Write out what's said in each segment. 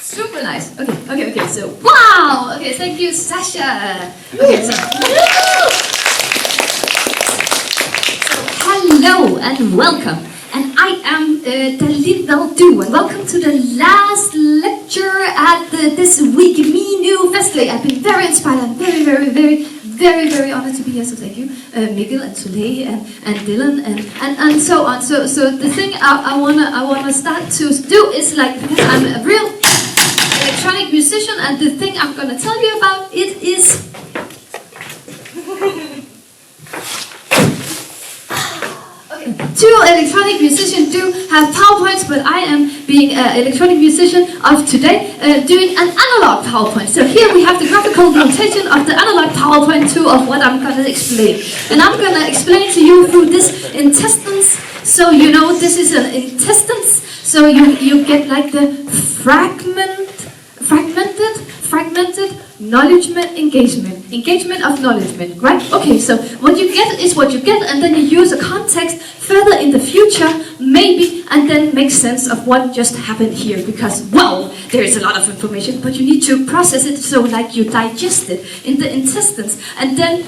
Super nice. Okay. So, wow. Okay, thank you, Sascha. Okay, so hello and welcome. And I am DALIN WALDOOÅO, and welcome to the last lecture at this week Minu Festival. I've been very inspired and very honored to be here. So thank you, Mikkel and Soley and Dylan and so on. So the thing I wanna start to do is like, because I'm a real electronic musician, and the thing I'm gonna tell you about it is. Two electronic musicians do have PowerPoints, but I am being an electronic musician of today doing an analog PowerPoint. So here we have the graphical notation of the analog PowerPoint too of what I'm going to explain. And I'm going to explain to you through this intestines. So you know this is an intestines. So you get like the fragmented engagement of knowledgement, right? Okay, so what you get is what you get, and then you use a context further in the future, maybe, and then make sense of what just happened here, because, well, there is a lot of information, but you need to process it, so like you digest it in the intestines, and then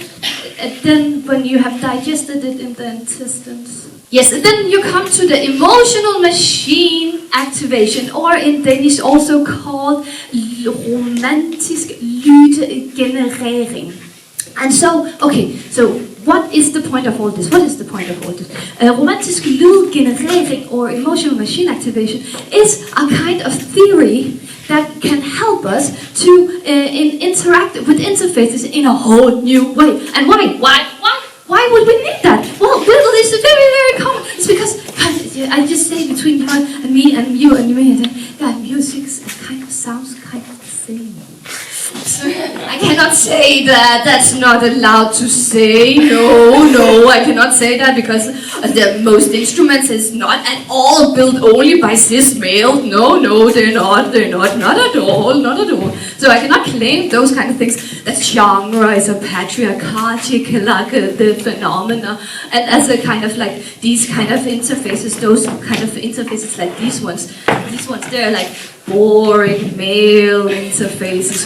when you have digested it in the intestines, yes, and then you come to the emotional machine activation, or in Danish also called romantisk lydgenerering. And so, okay, so what is the point of all this? Romantisk lydgenerering, or emotional machine activation, is a kind of theory that can help us to interact with interfaces in a whole new way. And why would we need that? Well, it's very common. It's because, I just say between you and me and you and me, that music kind of sounds kind of the same. I cannot say that. That's not allowed to say. No, I cannot say that, because the most instruments is not at all built only by cis males. No, they're not at all. So I cannot claim those kind of things. That genre is a patriarchatic, like the phenomena, and as a kind of like these kind of interfaces, those kind of interfaces like these ones, they're like boring male interfaces.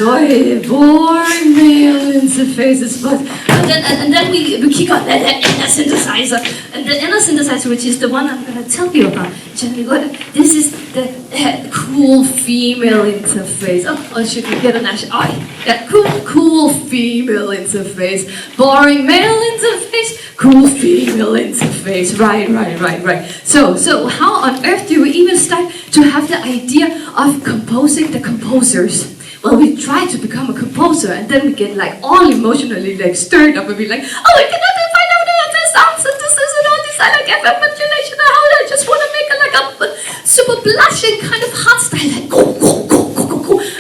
Boring male interfaces. But and then we kick on that inner synthesizer, and the inner synthesizer, which is the one I'm going to tell you about. This is the cool female interface. Oh, should we get an action? Yeah, cool female interface. Boring male interface. Cool female interface. Right. So how on earth do we even start to have the idea of composing the composers? Well, we try to become a composer, and then we get like all emotionally like stirred up, and be like, oh, I cannot find out the sound synthesis and all this, I like FM modulation, and how I just want to make a super blushing kind of hot style, like go.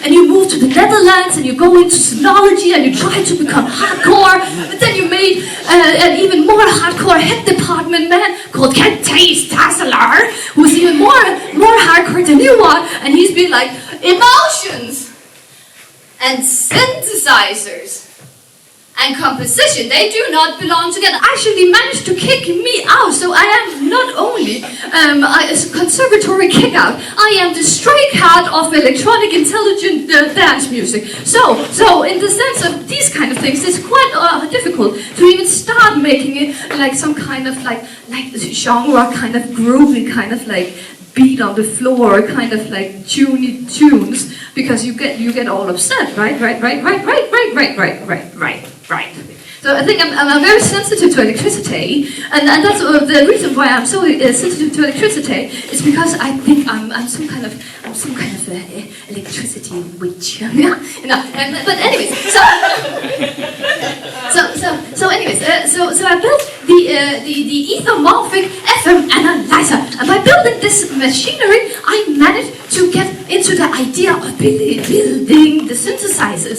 And you move to the Netherlands, and you go into sonology, and you try to become hardcore, but then you made an even more hardcore head department man called Kent Tasselar, who's even more hardcore than you are, and he's been like, emotions and synthesizers and composition, they do not belong together. Actually managed to kick me out, so I am not only a conservatory kick out, I am the stray cat of electronic intelligent dance music. So in the sense of these kind of things, it's quite difficult to even start making it like some kind of like genre kind of groovy kind of like beat on the floor, kind of like tunes, because you get all upset, right. So I think I'm very sensitive to electricity, and that's the reason why I'm so sensitive to electricity is because I think I'm some kind of electricity witch. But anyways, so I built the ethermorphic FM analyzer, and by building this machinery, I managed to get into the idea of building the synthesizer.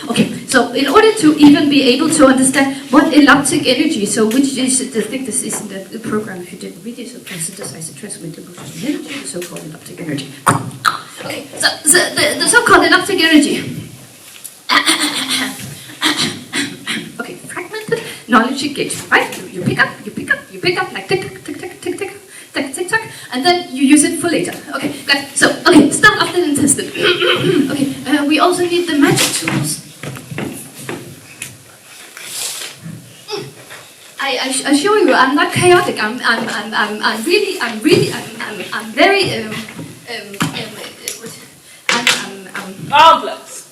Okay, so in order to even be able to understand what electric energy, so which is, I think this is in the program if you did the video, so synthesizer transmit the energy, the so-called electric energy. Okay, so the so-called electric energy. Okay, fragmented knowledge engagement, right? You pick up, like tick, and then you use it for later. Okay, good. So, start off the intestine. tools. I assure you, I'm not chaotic. I'm very Complex.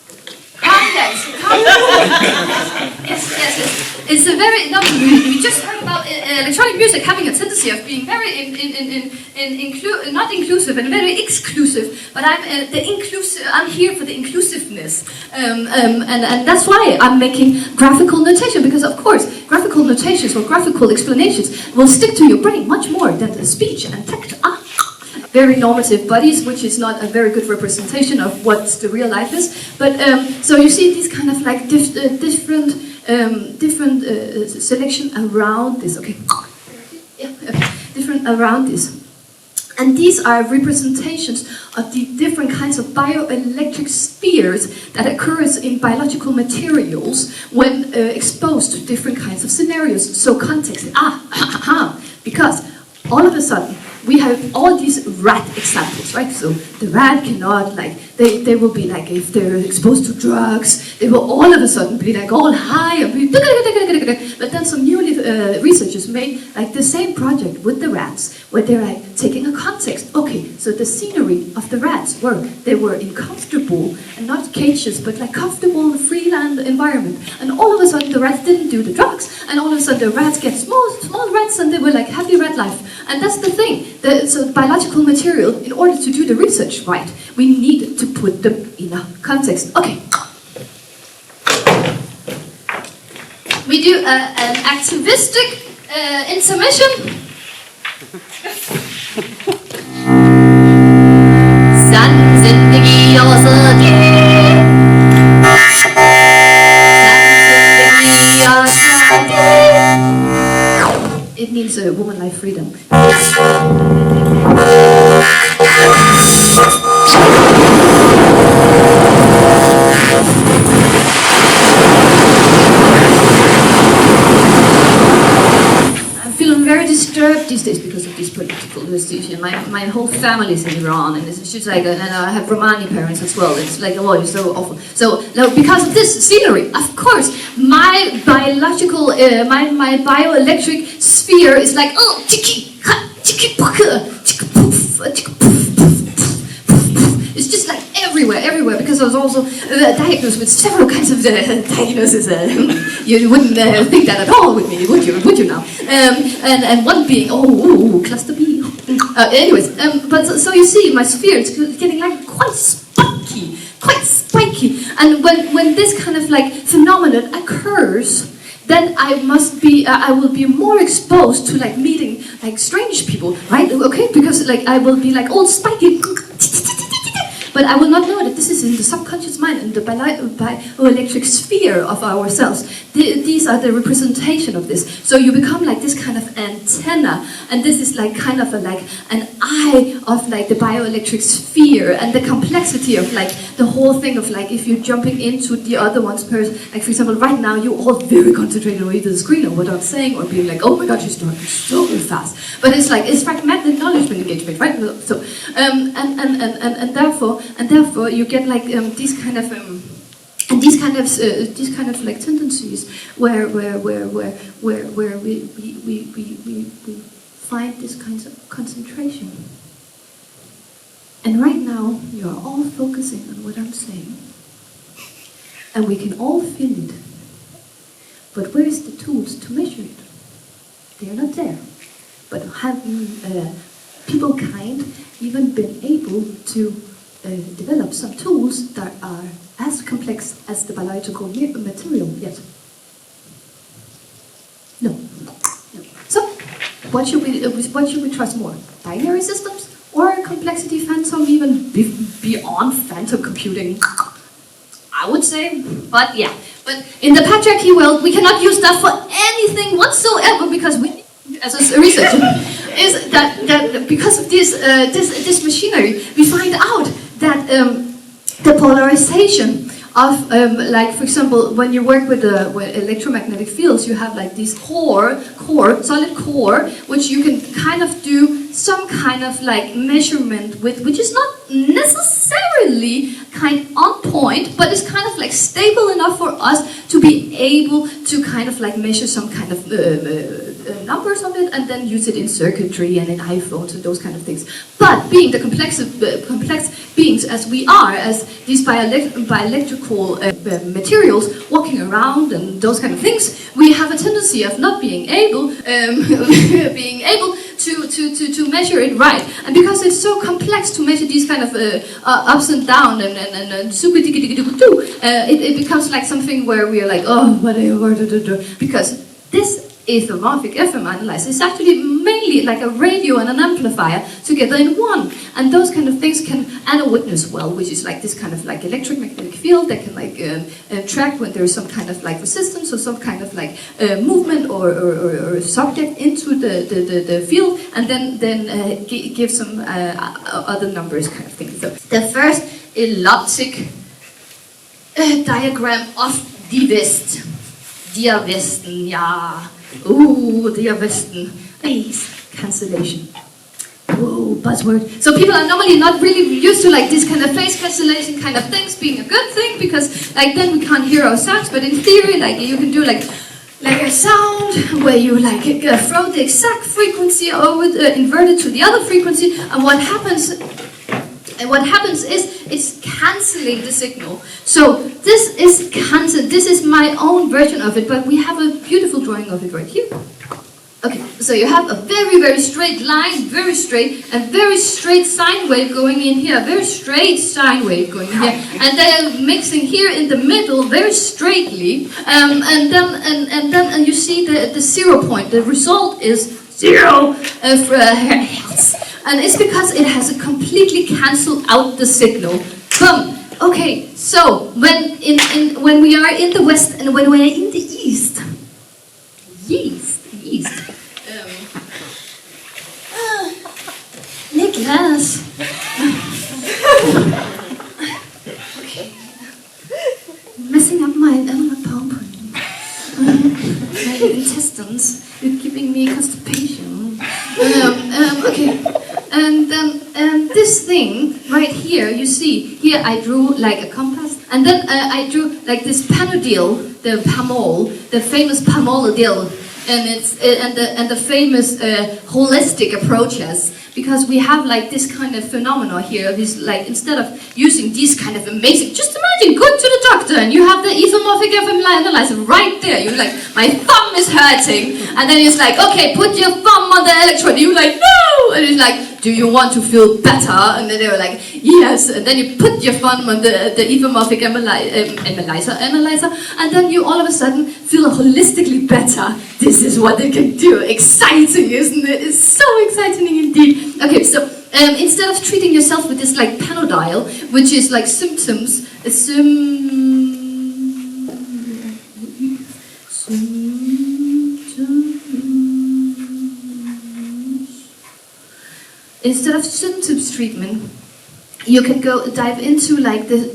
Yes. It's a very we just heard about electronic music having a tendency of being very not inclusive and very exclusive. But I'm I'm here for the inclusiveness, and that's why I'm making graphical notation, because of course graphical notations or graphical explanations will stick to your brain much more than the speech and text. Very normative bodies, which is not a very good representation of what the real life is. But so you see these kind of like different selection around this. Okay, yeah, different around this, and these are representations of the different kinds of bioelectric spheres that occurs in biological materials when exposed to different kinds of scenarios. So context, because all of a sudden we have all these rat examples, right? So the rat cannot, like, they will be like, if they're exposed to drugs, they will all of a sudden be like all high and be, but then some new researchers made like the same project with the rats, where they're like taking a context. Okay, so the scenery of the rats they were in comfortable, and not cages, but like comfortable freeland environment. And all of a sudden the rats didn't do the drugs, and all of a sudden the rats get small rats, and they were like happy rat life. And that's the thing. So biological material, in order to do the research right, we need to put them in a context. Okay. We do an activistic intermission. It means woman life freedom. I'm feeling very disturbed these days because of this political decision. My whole family is in Iran, and it's just like, and I have Romani parents as well. It's like, oh, it's so awful. So because of this scenery, of course, my biological, my bioelectric sphere is like, oh, it's just like everywhere, because I was also diagnosed with several kinds of diagnoses. You wouldn't think that at all with me, would you now? And one being, cluster B. Anyways, but so you see, my sphere is getting like quite spiky. And when this kind of like phenomenon occurs, then I will be more exposed to like meeting like strange people, right? Okay, because like I will be like all spiky. But I will not know that this is in the subconscious mind, in the bioelectric sphere of ourselves. These are the representation of this. So you become like this kind of antenna, and this is like kind of an eye of like the bioelectric sphere, and the complexity of like the whole thing of like if you're jumping into the other one's person. Like for example, right now you're all very concentrated on either the screen or what I'm saying, or being like, oh my God, she's talking so fast. But it's like it's fragmented acknowledgement engagement, right? So and therefore you get like these kind of like tendencies where we find this kind of concentration. And right now you are all focusing on what I'm saying, and we can all feel it. But where is the tools to measure it? They are not there. But have people kind even been able to develop some tools that are as complex as the biological material yet? No. So, what should we trust more? Binary systems or complexity phantom, even beyond phantom computing? I would say, but yeah. But in the patriarchy world, we cannot use that for anything whatsoever, because we, as a researcher, is that because of this machinery, we find out that the polarization of, like for example, when you work with electromagnetic fields, you have like this solid core, which you can kind of do some kind of like measurement with, which is not necessarily kind on point, but it's kind of like stable enough for us to be able to kind of like measure some kind of numbers of it and then use it in circuitry and in iPhones and those kind of things. But being the complex beings as we are, as these bioelectrical materials walking around and those kind of things, we have a tendency of not being able to measure it right. And because it's so complex to measure these kind of ups and downs and super diggy-diggy-diggy-doo, it becomes like something where we are like, oh, whatever, because this isomorphic FM analyzer is actually mainly like a radio and an amplifier together in one, and those kind of things can, and a witness well, which is like this kind of like electromagnetic field that can like track when there is some kind of like resistance or some kind of like movement or subject into the field, and then give some other numbers kind of thing. So the first elliptic diagram of the West. Der Westen, ja. Ooh, der Westen. Phase cancellation. Whoa, buzzword. So people are normally not really used to like this kind of phase cancellation kind of things being a good thing, because like then we can't hear ourselves. But in theory, like you can do like a sound where you like throw the exact frequency over, invert it to the other frequency, and what happens is it's cancelling the signal. So this is cancelled. This is my own version of it, but we have a beautiful drawing of it right here. Okay, so you have a very, very straight line, very straight, and very straight sine wave going in here, very straight sine wave going in here, and they are mixing here in the middle very straightly, and then you see the 0 point. The result is 0 hertz. And it's because it has completely cancelled out the signal. Boom. Okay, so when we are in the West and when we are in the East, Niklas. Okay. Messing up my PowerPoint. My intestines. You're giving me constipation. Okay. And this thing right here, you see, here I drew like a compass, and then I drew like this panodil, the pamol, the famous pamolodil, and the famous holistic approaches, because we have like this kind of phenomena here. This like, instead of using these kind of amazing, just imagine going to the doctor and you have the isomorphic FM analyzer right there. You're like, my thumb is hurting, and then he's like, okay, put your thumb on the electrode. And you're like, no, and he's like, do you want to feel better? And then they were like, yes. And then you put your thumb on the isomorphic analyzer, and then you all of a sudden feel holistically better. This is what they can do. Exciting, isn't it? It's so exciting indeed. Okay, so instead of treating yourself with this like panodial, which is like symptoms, instead of symptoms treatment, you can go dive into like the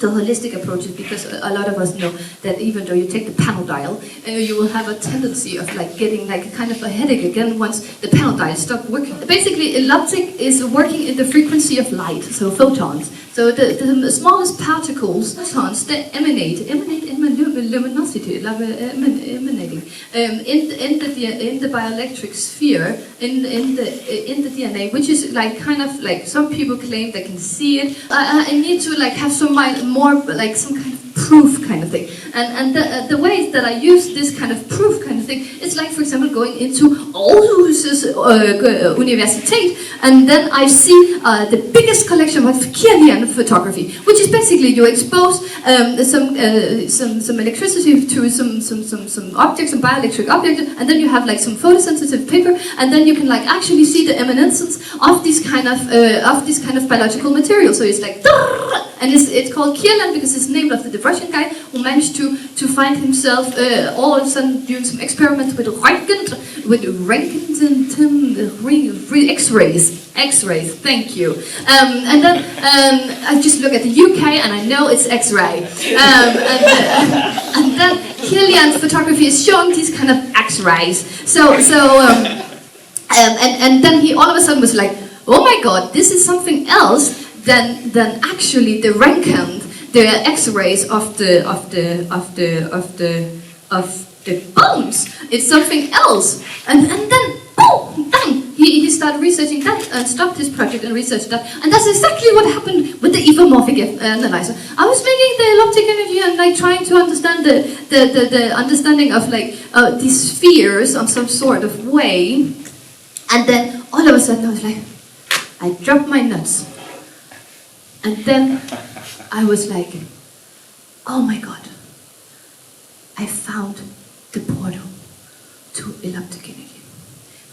holistic approaches, because a lot of us know that even though you take the panel dial, you will have a tendency of like getting like a kind of a headache again once the panel dial stops working. Basically, elliptic is working in the frequency of light, so photons. So the smallest particles, photons, they emanate luminosity, emanating in the bioelectric sphere in the DNA, which is like kind of like some people claim they can see it. I need to like have some more like some kind of proof kind of thing, and the ways that I use this kind of proof kind of thing is like, for example, going into Aarhus University, and then I see the biggest collection of Kirlian photography, which is basically you expose some electricity to some objects, some bioelectric objects, and then you have like some photosensitive paper, and then you can like actually see the eminences of this kind of biological material. So it's like, and it's called Kirlian because it's named after the Russian guy who managed to find himself all of a sudden doing some experiments with X-rays, thank you. And then I just look at the UK and I know it's X-ray. And then Kirlian's photography is showing these kind of X-rays. So And then he all of a sudden was like, oh my god, this is something else than actually the Röntgen, the X-rays of the bones. It's something else. And then boom, bang, he started researching that and stopped his project and researched that. And that's exactly what happened with the evomorphic analyzer. I was making the elliptic energy and like trying to understand the understanding of like these spheres on some sort of way. And then all of a sudden I was like, I dropped my nuts. And then I was like, oh my god, I found the portal to elliptic energy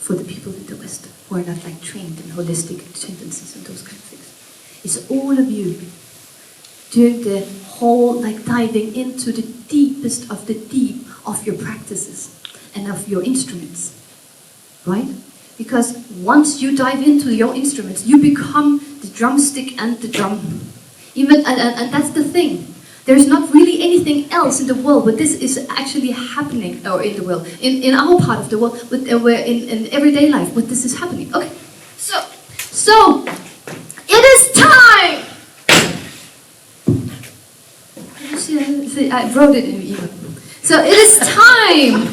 for the people in the West who are not like trained in holistic tendencies and those kind of things. It's all of you doing the whole like diving into the deepest of the deep of your practices and of your instruments, right? Because once you dive into your instruments, you become the drumstick and the drum. Even and that's the thing. There's not really anything else in the world, but this is actually happening, or in the world, in our part of the world, where in everyday life, but this is happening. Okay, so it is time. See, I wrote it in email. So it is time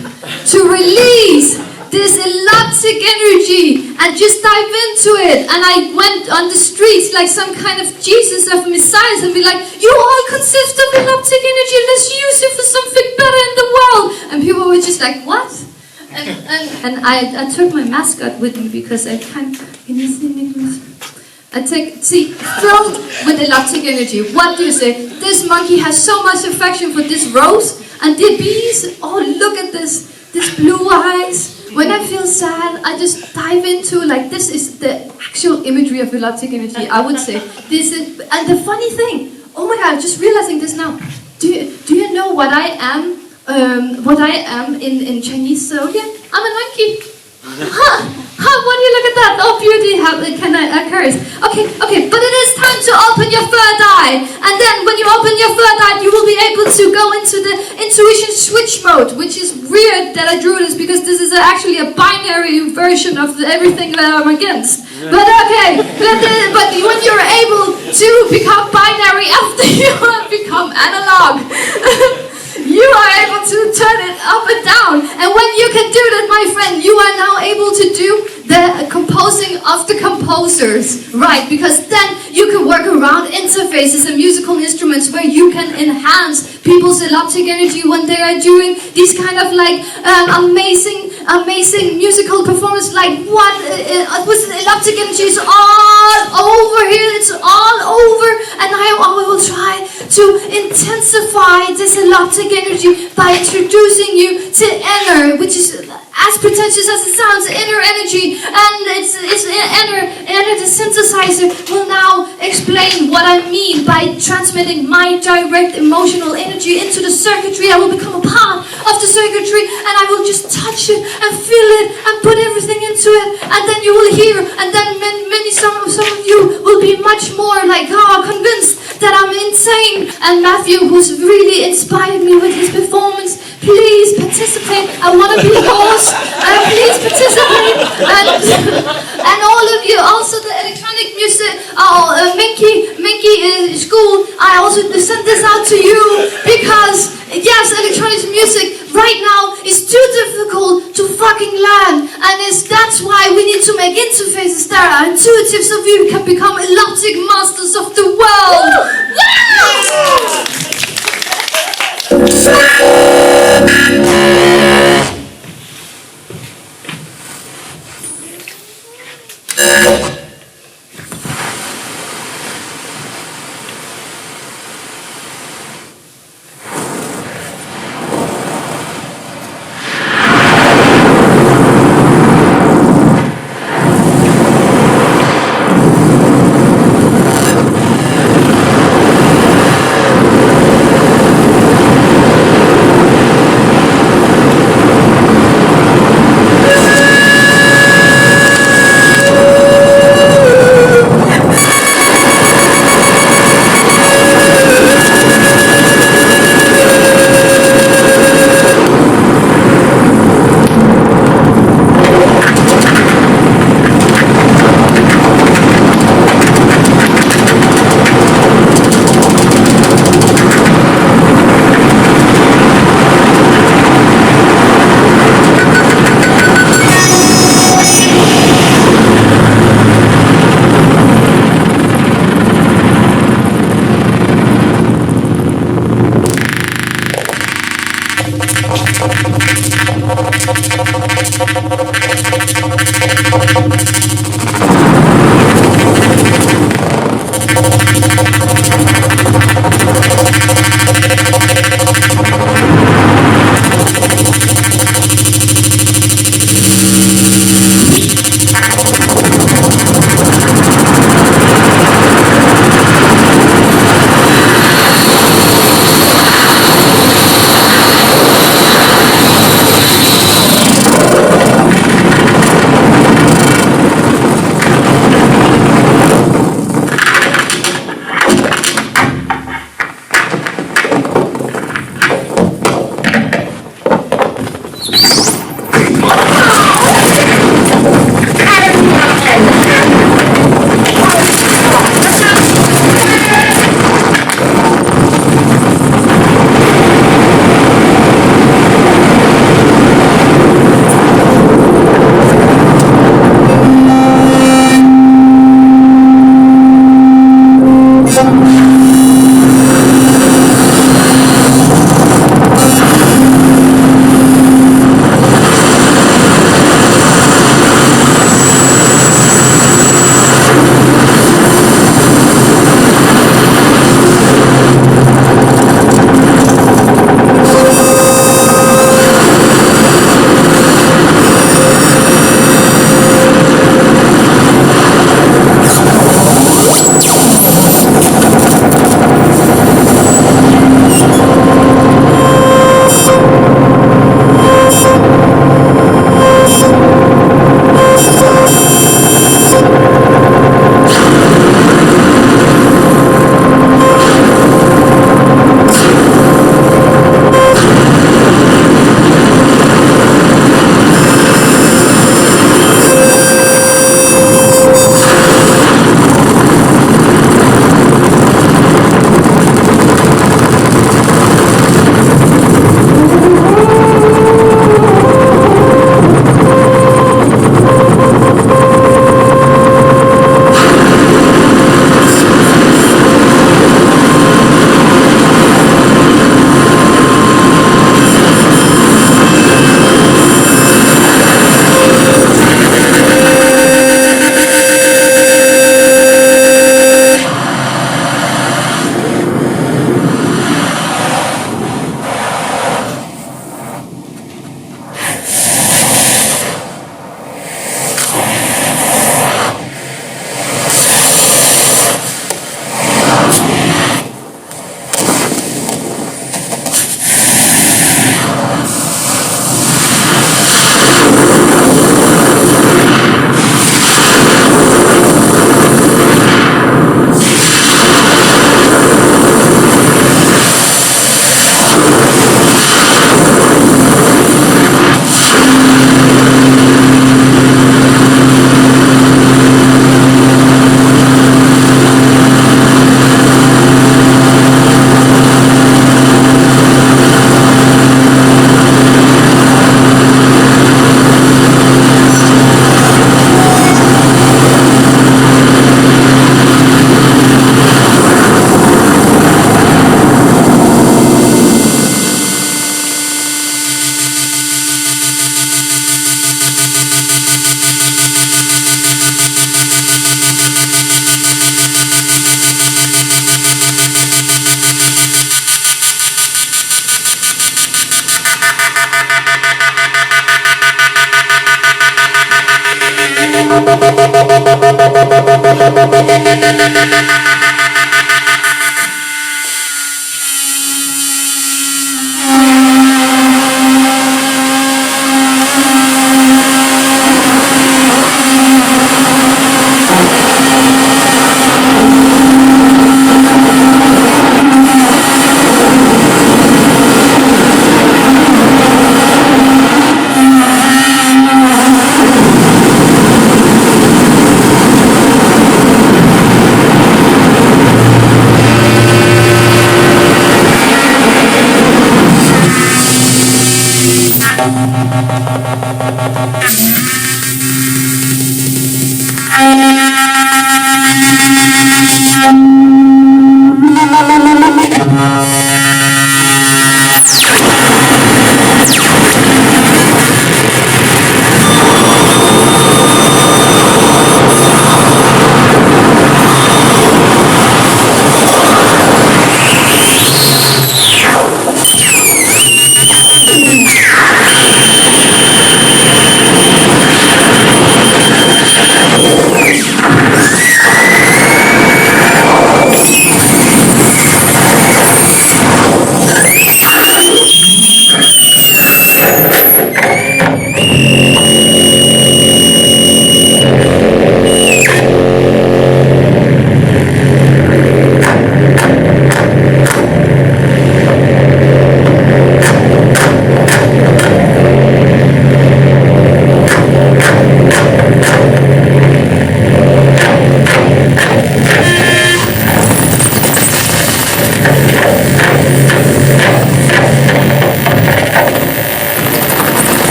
to release this elliptic energy and just dive into it. And I went on the streets like some kind of Jesus of Messiah and be like, you all consist of elliptic energy, let's use it for something better in the world. And people were just like, what? And I took my mascot with me because I can't, can you see Nicholas? Filled with elliptic energy. What do you say? This monkey has so much affection for this rose, and the bees, oh look at this blue eyes. When I feel sad, I just dive into, like, this is the actual imagery of elliptic energy, I would say. This is, and the funny thing, oh my god, I'm just realizing this now. Do you know what I am in Chinese zodiac? I'm a monkey. What do you look at that? Oh, beauty occurs. Okay, but it is time to open your third eye. And then when you open your third eye, you will be able to go into the intuition switch mode, which is weird that I drew this because this is actually a binary version of everything that I'm against. But okay, but when you're able to become binary after you have become analog, you are able to turn it up and down. And when you can do that, my friend, you are now able to do the composing of the composers, right? Because then you can work around interfaces and musical instruments where you can enhance people's elliptic energy when they are doing these kind of like amazing musical performance. Like what with elliptic energy is all over here. It's all over, and I will try to intensify this elliptic energy by introducing you to inner, which is as pretentious as it sounds, inner energy, and it's inner the synthesizer will now explain what I mean by transmitting my direct emotional energy into the circuitry. I will become a part of the circuitry, and I will just touch it and feel it and put everything into it, and then you will hear, and then some of you will be much more like convinced that I'm insane. And Matthew, who's really inspired me with his performance, please participate. I want to be a host. Please participate. And all of you, also the electronic music, Minky school, I also send this out to you because yes, electronic music right now is too difficult to fucking learn, and that's why we need to make interfaces that are intuitive so we can become elliptic masters of the world.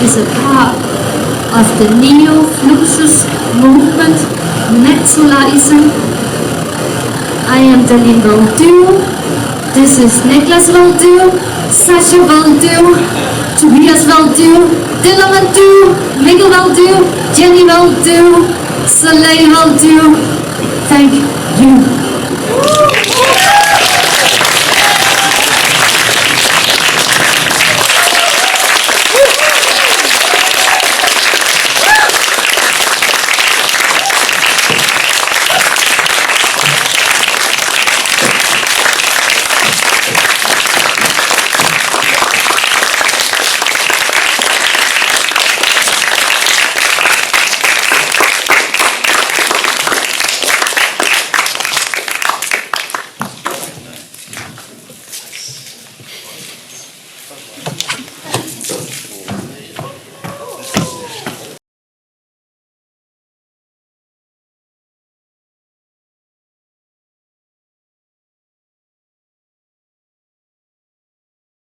is a part of the neo-fluxus movement, Naturalism. I am DALIN WALDOOÖۆ. This is Mikkel Waldooooo, Sascha Waldoooo, Tobias Waldooooo, Dylan Waldooooo, Mikkel Waldooooo, Jenny Waldooooo, Soley Waldooooo. Thank you.